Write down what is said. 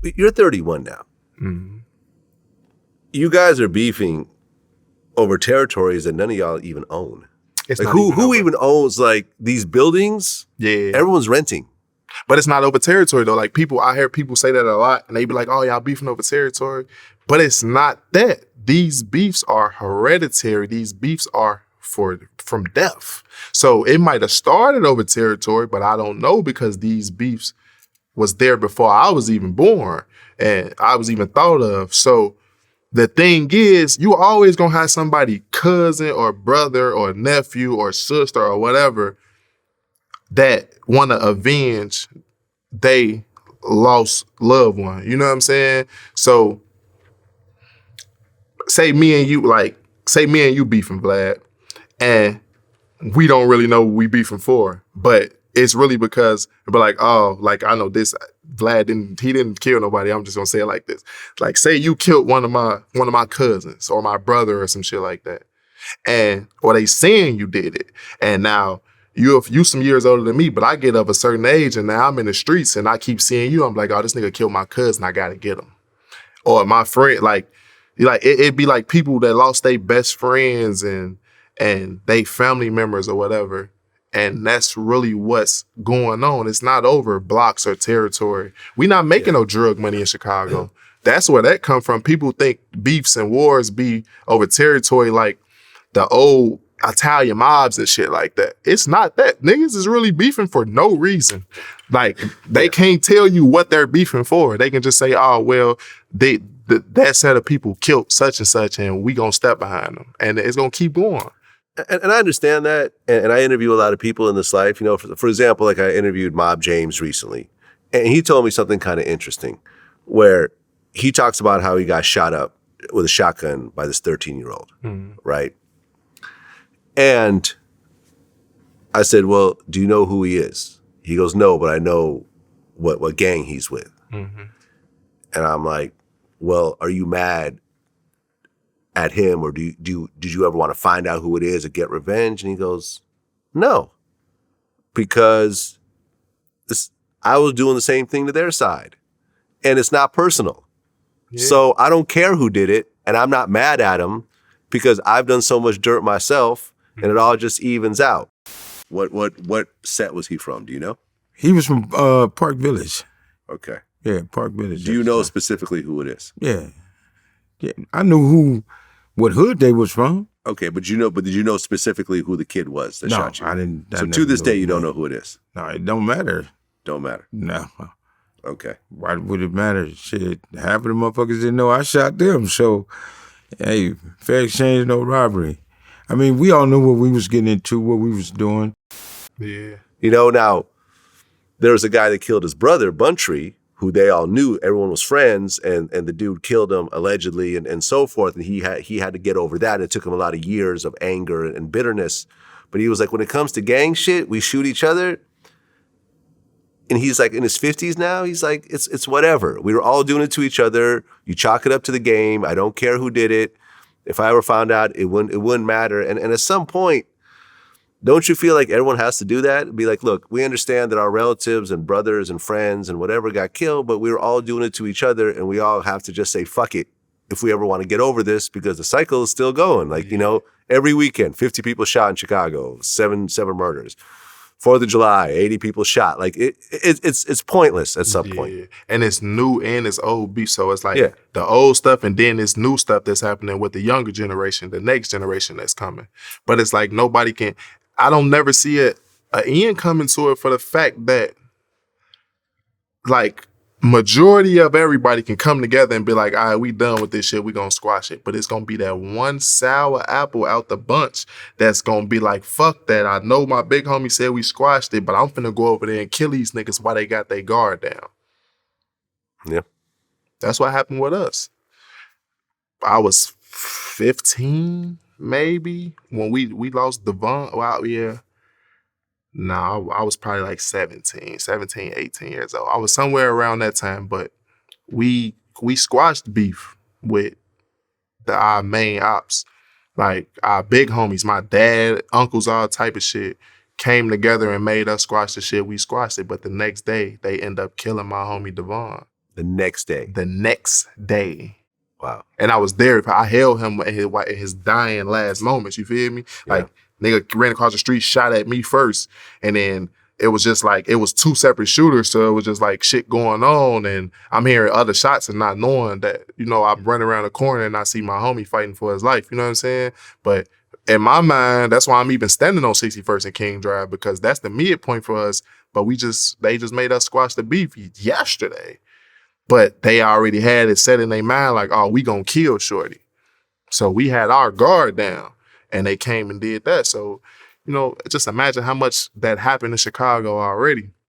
you're 31 now. Mm-hmm. You guys are beefing over territories that none of y'all even own. It's like not who even owns like these buildings? Yeah. Everyone's renting. But it's not over territory though. Like I hear people say that a lot and they be like, oh, y'all beefing over territory. But it's not that. These beefs are hereditary. These beefs are from death. So it might have started over territory, but I don't know because these beefs was there before I was even born and I was even thought of. So the thing is, you always gonna have somebody, cousin or brother or nephew or sister or whatever, that wanna avenge they lost loved one. You know what I'm saying? So say me and you beefing, Vlad, and we don't really know what we beefing for, but it's really because, but like, oh, like I know this, Vlad didn't kill nobody. I'm just gonna say it like this. Like say you killed one of my cousins or my brother or some shit like that. Or they saying you did it. And now you some years older than me, but I get of a certain age and now I'm in the streets and I keep seeing you. I'm like, oh, this nigga killed my cousin. I gotta get him. Or my friend, it'd be like people that lost their best friends and they family members or whatever. And that's really what's going on. It's not over blocks or territory. We not making no drug money in Chicago. That's where that come from. People think beefs and wars be over territory like the old Italian mobs and shit like that. It's not that. Niggas is really beefing for no reason. Like, they can't tell you what they're beefing for. They can just say, oh, well, that set of people killed such and such and we gonna step behind them. And it's gonna keep going. And I understand that. And I interview a lot of people in this life. You know, for example, like I interviewed Mob James recently. And he told me something kind of interesting where he talks about how he got shot up with a shotgun by this 13-year-old, right? And I said, well, do you know who he is? He goes, no, but I know what gang he's with. Mm-hmm. And I'm like, well, are you mad at him or did you ever want to find out who it is or get revenge? And he goes, no, because I was doing the same thing to their side and it's not personal. Yeah. So I don't care who did it and I'm not mad at him because I've done so much dirt myself and it all just evens out. What set was he from? Do you know? He was from Park Village. Okay. Yeah, Park Village. Do you know specifically who it is? Yeah. I knew what hood they was from. Okay, but did you know specifically who the kid was that shot you? I didn't. So to this day, you don't know who it is? No, it don't matter. Don't matter? No. Okay. Why would it matter? Shit, half of the motherfuckers didn't know I shot them. So, hey, fair exchange, no robbery. I mean, we all knew what we was getting into, what we was doing. Yeah. You know, now, there was a guy that killed his brother, Buntree, who they all knew, everyone was friends, and the dude killed him allegedly and so forth, and he had to get over that. It took him a lot of years of anger and bitterness. But he was like, when it comes to gang shit, we shoot each other. And he's like in his 50s now, he's like, it's whatever. We were all doing it to each other. You chalk it up to the game. I don't care who did it. If I ever found out, it wouldn't matter. And at some point, don't you feel like everyone has to do that? Be like, look, we understand that our relatives and brothers and friends and whatever got killed, but we were all doing it to each other and we all have to just say, fuck it, if we ever want to get over this because the cycle is still going. Like, you know, every weekend, 50 people shot in Chicago, seven murders. 4th of July, 80 people shot. Like, it's pointless at some point. And it's new and it's old beef. So it's like the old stuff and then it's new stuff that's happening with the younger generation, the next generation that's coming. But it's like nobody can... I don't never see an end coming to it for the fact that, like, majority of everybody can come together and be like, all right, we done with this shit, we gonna squash it. But it's gonna be that one sour apple out the bunch that's gonna be like, fuck that. I know my big homie said we squashed it, but I'm finna go over there and kill these niggas while they got their guard down. Yeah. That's what happened with us. I was 15, maybe, when we lost Devon. Well, yeah. No, I was probably like 17, 18 years old. I was somewhere around that time, but we squashed beef with our main ops. Like, our big homies, my dad, uncles, all type of shit, came together and made us squash the shit. We squashed it, but the next day, they end up killing my homie Devon. The next day. The next day. Wow. And I was there. I held him in his dying last moments. You feel me? Yeah. Like, nigga ran across the street, shot at me first. And then it was just like, it was two separate shooters. So it was just like shit going on. And I'm hearing other shots and not knowing that, you know, I'm running around the corner and I see my homie fighting for his life. You know what I'm saying? But in my mind, that's why I'm even standing on 61st and King Drive, because that's the midpoint for us. But they just made us squash the beef yesterday. But they already had it set in their mind like, oh, we gonna kill Shorty. So we had our guard down and they came and did that. So, you know, just imagine how much that happened in Chicago already.